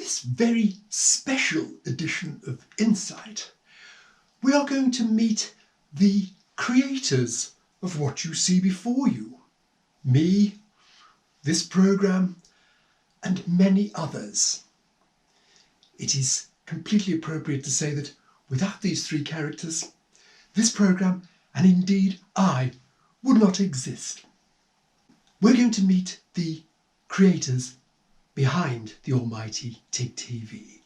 this very special edition of Insight, we are going to meet the creators of what you see before you. Me, this programme, and many others. It is completely appropriate to say that without these three characters, this programme, and indeed I, would not exist. We're going to meet the creators behind the almighty TIG TV.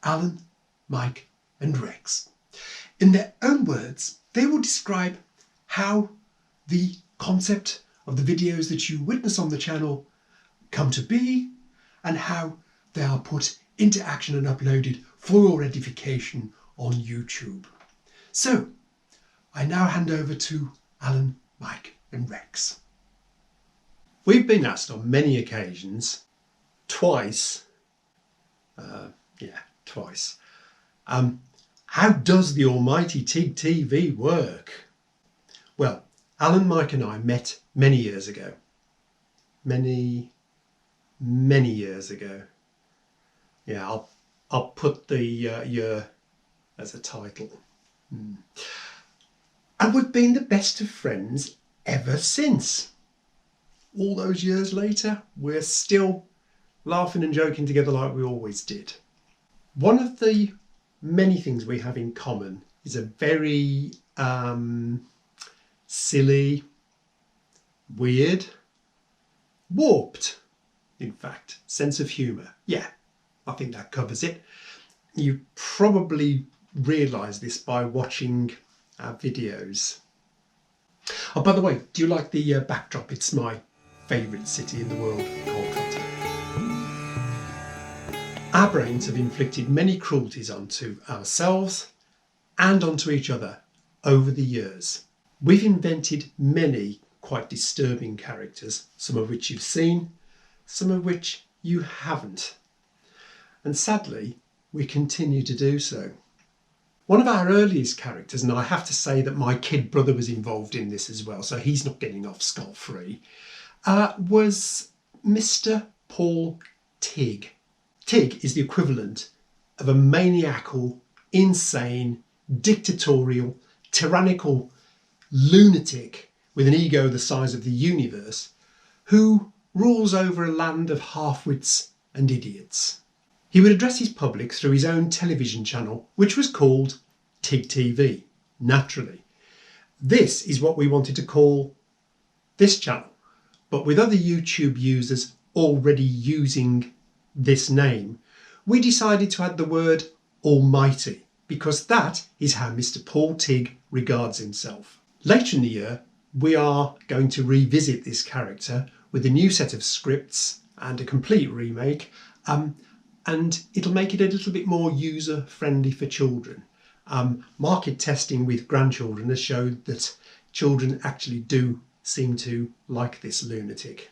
Alan, Mike and Rex. In their own words, they will describe how the concept of the videos that you witness on the channel come to be and how they are put into action and uploaded for your edification on YouTube. So, I now hand over to Alan, Mike and Rex. We've been asked on many occasions, twice, how does the almighty TIG TV work? Well, Alan, Mike and I met many years ago. Many years ago. Yeah, I'll put the year as a title. And we've been the best of friends ever since. All those years later, we're still laughing and joking together like we always did. One of the many things we have in common is a very silly, weird, warped, in fact, sense of humour. Yeah, I think that covers it. You probably realise this by watching our videos. Oh, by the way, do you like the backdrop? It's my favourite city in the world, Kolkata. Our brains have inflicted many cruelties onto ourselves and onto each other over the years. We've invented many quite disturbing characters, some of which you've seen, some of which you haven't. And sadly, we continue to do so. One of our earliest characters, and I have to say that my kid brother was involved in this as well, so he's not getting off scot-free, was Mr. Paul TIG. TIG is the equivalent of a maniacal, insane, dictatorial, tyrannical lunatic with an ego the size of the universe who rules over a land of half-wits and idiots. He would address his public through his own television channel, which was called TIG TV, naturally. This is what we wanted to call this channel, but with other YouTube users already using this name, we decided to add the word Almighty, because that is how Mr. Paul TIG regards himself. Later in the year, we are going to revisit this character with a new set of scripts and a complete remake, and it'll make it a little bit more user friendly for children. Market testing with grandchildren has showed that children actually do seem to like this lunatic.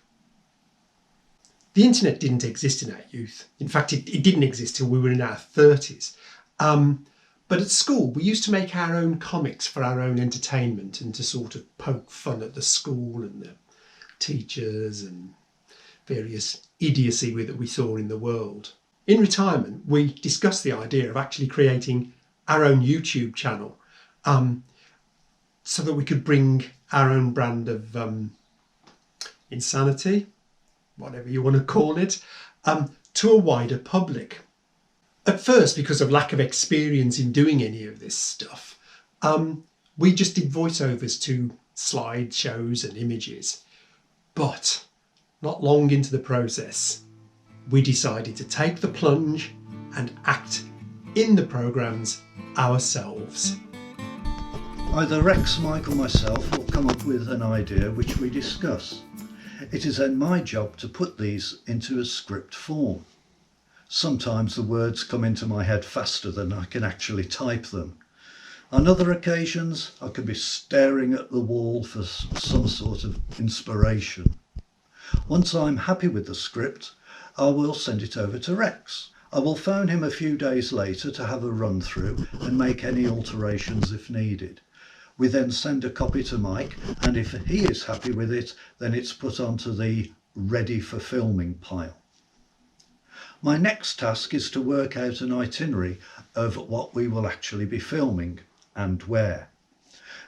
The internet didn't exist in our youth. In fact, it didn't exist till we were in our 30s. But at school, we used to make our own comics for our own entertainment and to sort of poke fun at the school and the teachers and various idiocy that we saw in the world. In retirement, we discussed the idea of actually creating our own YouTube channel so that we could bring our own brand of insanity, whatever you want to call it, to a wider public. At first, because of lack of experience in doing any of this stuff, we just did voiceovers to slideshows and images. But not long into the process, we decided to take the plunge and act in the programmes ourselves. Either Rex, Mike or myself will come up with an idea which we discuss. It is then my job to put these into a script form. Sometimes the words come into my head faster than I can actually type them. On other occasions, I could be staring at the wall for some sort of inspiration. Once I'm happy with the script, I will send it over to Rex. I will phone him a few days later to have a run through and make any alterations if needed. We then send a copy to Mike, and if he is happy with it, then it's put onto the ready for filming pile. My next task is to work out an itinerary of what we will actually be filming and where.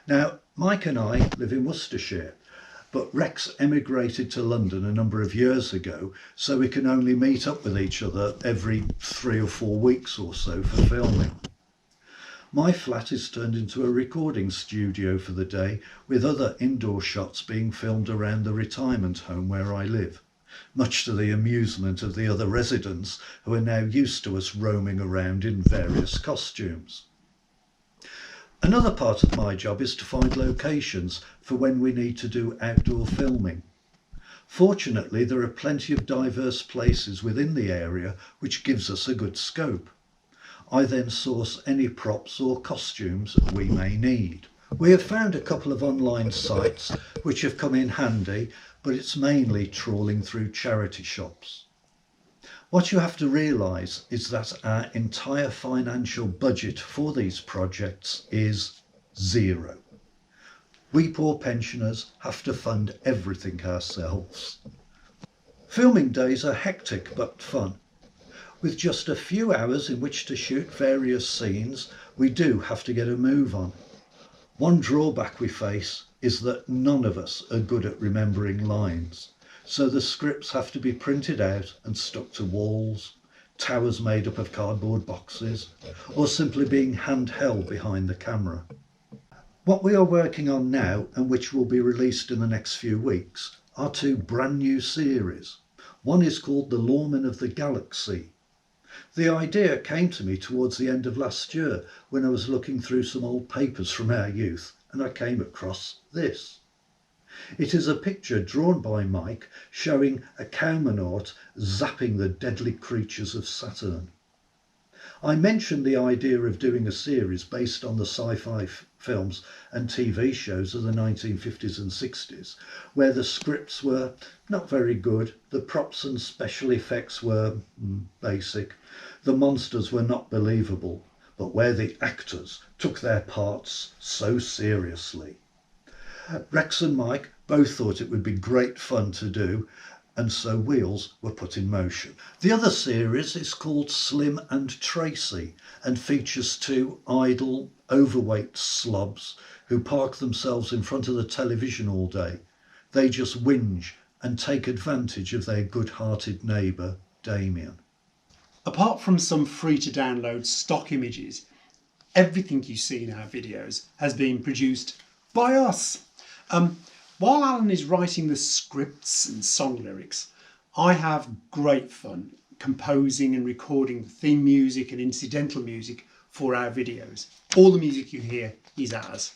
Now, Mike and I live in Worcestershire, but Rex emigrated to London a number of years ago, so we can only meet up with each other every 3 or 4 weeks or so for filming. My flat is turned into a recording studio for the day, with other indoor shots being filmed around the retirement home where I live, much to the amusement of the other residents who are now used to us roaming around in various costumes. Another part of my job is to find locations for when we need to do outdoor filming. Fortunately, there are plenty of diverse places within the area which gives us a good scope. I then source any props or costumes we may need. We have found a couple of online sites which have come in handy, but it's mainly trawling through charity shops. What you have to realise is that our entire financial budget for these projects is zero. We poor pensioners have to fund everything ourselves. Filming days are hectic but fun. With just a few hours in which to shoot various scenes, we do have to get a move on. One drawback we face is that none of us are good at remembering lines, so the scripts have to be printed out and stuck to walls, towers made up of cardboard boxes, or simply being handheld behind the camera. What we are working on now, and which will be released in the next few weeks, are 2 brand new series. One is called The Lawmen of the Galaxy. The idea came to me towards the end of last year when I was looking through some old papers from our youth, and I came across this. It is a picture drawn by Mike showing a cowmanaut zapping the deadly creatures of Saturn. I mentioned the idea of doing a series based on the sci-fi films and TV shows of the 1950s and 60s, where the scripts were not very good, the props and special effects were basic, the monsters were not believable, but where the actors took their parts so seriously. Rex and Mike both thought it would be great fun to do, and so wheels were put in motion. The other series is called Slim and Tracy and features 2 idle, overweight slobs who park themselves in front of the television all day. They just whinge and take advantage of their good-hearted neighbour, Damien. Apart from some free to download stock images, everything you see in our videos has been produced by us. While Alan is writing the scripts and song lyrics, I have great fun composing and recording the theme music and incidental music for our videos. All the music you hear is ours.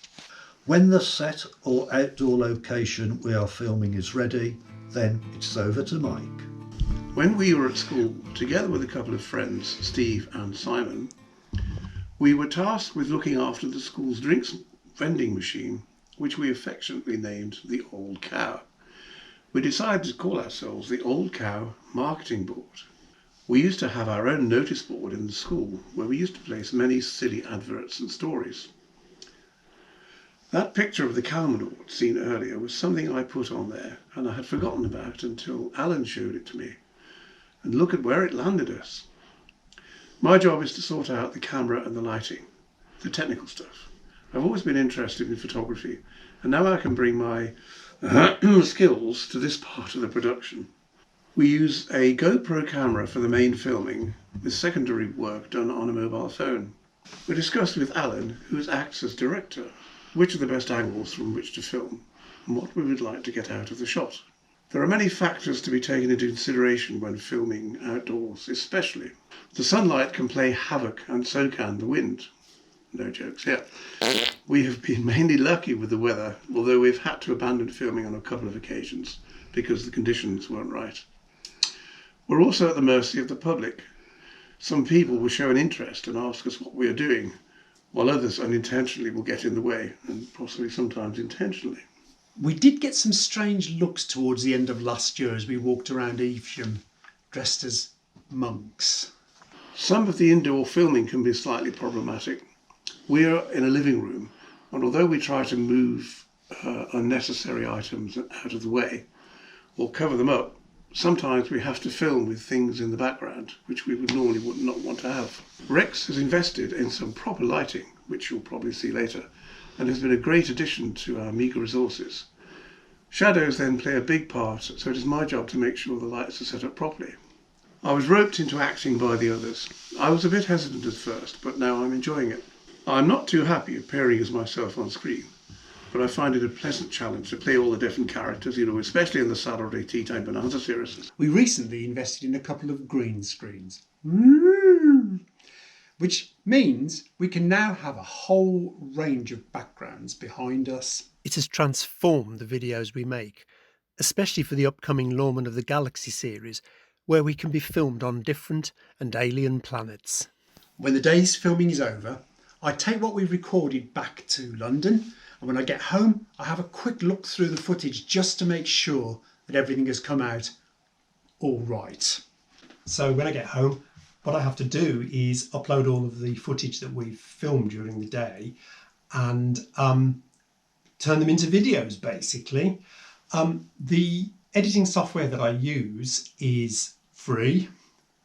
When the set or outdoor location we are filming is ready, then it's over to Mike. When we were at school, together with a couple of friends, Steve and Simon, we were tasked with looking after the school's drinks vending machine, which we affectionately named the Old Cow. We decided to call ourselves the Old Cow Marketing Board. We used to have our own notice board in the school where we used to place many silly adverts and stories. That picture of the cowmanaut seen earlier was something I put on there and I had forgotten about until Alan showed it to me. And look at where it landed us. My job is to sort out the camera and the lighting, the technical stuff. I've always been interested in photography, and now I can bring my skills to this part of the production. We use a GoPro camera for the main filming, with secondary work done on a mobile phone. We discussed with Alan, who acts as director, which are the best angles from which to film, and what we would like to get out of the shot. There are many factors to be taken into consideration when filming outdoors, especially. The sunlight can play havoc, and so can the wind. No jokes here. We have been mainly lucky with the weather, although we've had to abandon filming on a couple of occasions because the conditions weren't right. We're also at the mercy of the public. Some people will show an interest and ask us what we are doing, while others unintentionally will get in the way, and possibly sometimes intentionally. We did get some strange looks towards the end of last year as we walked around Evesham dressed as monks. Some of the indoor filming can be slightly problematic. We are in a living room, and although we try to move unnecessary items out of the way or cover them up, sometimes we have to film with things in the background which we would not want to have. Rex has invested in some proper lighting, which you'll probably see later, and has been a great addition to our meagre resources. Shadows then play a big part, so it is my job to make sure the lights are set up properly. I was roped into acting by the others. I was a bit hesitant at first, but now I'm enjoying it. I'm not too happy appearing as myself on screen, but I find it a pleasant challenge to play all the different characters, especially in the Saturday Tea Time Bonanza series. We recently invested in a couple of green screens, which means we can now have a whole range of backgrounds behind us. It has transformed the videos we make, especially for the upcoming Lawman of the Galaxy series, where we can be filmed on different and alien planets. When the day's filming is over, I take what we've recorded back to London, and when I get home, I have a quick look through the footage just to make sure that everything has come out all right. So when I get home, what I have to do is upload all of the footage that we've filmed during the day and turn them into videos, basically. The editing software that I use is free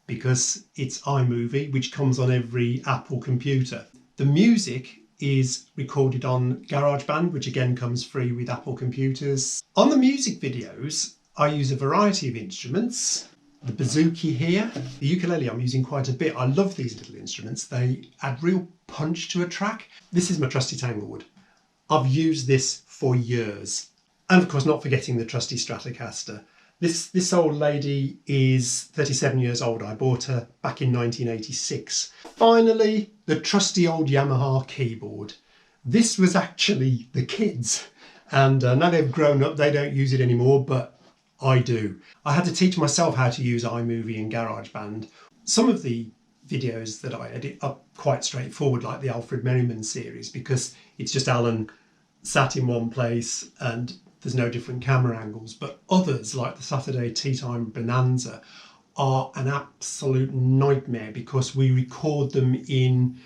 because it's iMovie, which comes on every Apple computer. The music is recorded on GarageBand, which again comes free with Apple computers. On the music videos, I use a variety of instruments. The bouzouki here, the ukulele I'm using quite a bit. I love these little instruments. They add real punch to a track. This is my trusty Tanglewood. I've used this for years. And of course, not forgetting the trusty Stratocaster. This old lady is 37 years old. I bought her back in 1986. Finally, the trusty old Yamaha keyboard. This was actually the kids. And now they've grown up, they don't use it anymore, but I do. I had to teach myself how to use iMovie and GarageBand. Some of the videos that I edit are quite straightforward, like the Alfred Merriman series, because it's just Alan sat in one place and there's no different camera angles. But others, like the Saturday Tea Time Bonanza, are an absolute nightmare because we record them in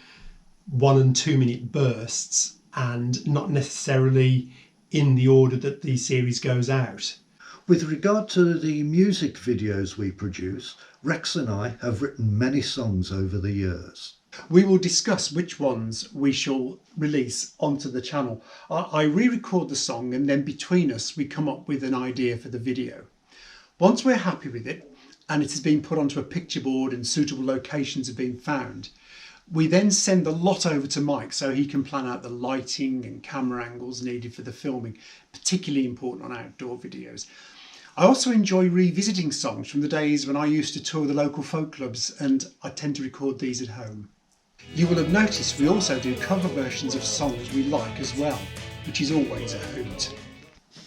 1 and 2 minute bursts and not necessarily in the order that the series goes out. With regard to the music videos we produce, Rex and I have written many songs over the years. We will discuss which ones we shall release onto the channel. I re-record the song and then between us we come up with an idea for the video. Once we're happy with it and it has been put onto a picture board and suitable locations have been found, we then send the lot over to Mike so he can plan out the lighting and camera angles needed for the filming, particularly important on outdoor videos. I also enjoy revisiting songs from the days when I used to tour the local folk clubs, and I tend to record these at home. You will have noticed we also do cover versions of songs we like as well, which is always a hoot.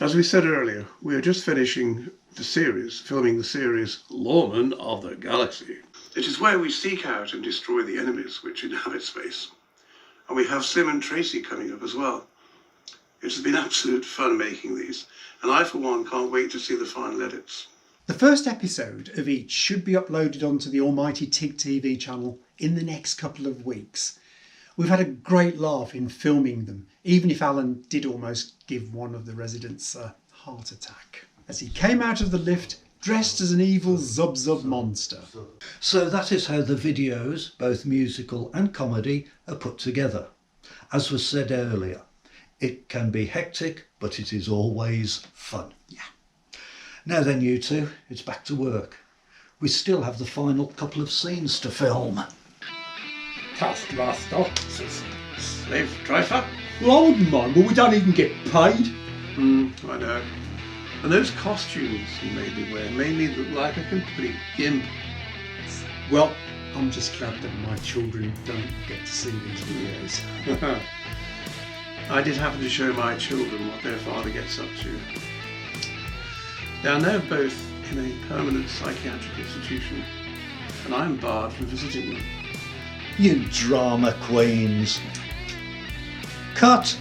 As we said earlier, we are just finishing filming the series Lawman of the Galaxy. It is where we seek out and destroy the enemies which inhabit space. And we have Sim and Tracy coming up as well. It has been absolute fun making these, and I for one can't wait to see the final edits. The first episode of each should be uploaded onto the almighty TIG TV channel in the next couple of weeks. We've had a great laugh in filming them, even if Alan did almost give one of the residents a heart attack as he came out of the lift dressed as an evil Zub monster. So that is how the videos, both musical and comedy, are put together. As was said earlier, it can be hectic, but it is always fun. Yeah. Now then, you two, it's back to work. We still have the final couple of scenes to film. Taskmaster. Slave driver? Lord man, but we don't even get paid. I know. And those costumes you made me wear made me look like a complete gimp. Well, I'm just glad that my children don't get to see these videos. I did happen to show my children what their father gets up to. They are now both in a permanent psychiatric institution, and I'm barred from visiting them. You drama queens. Cut!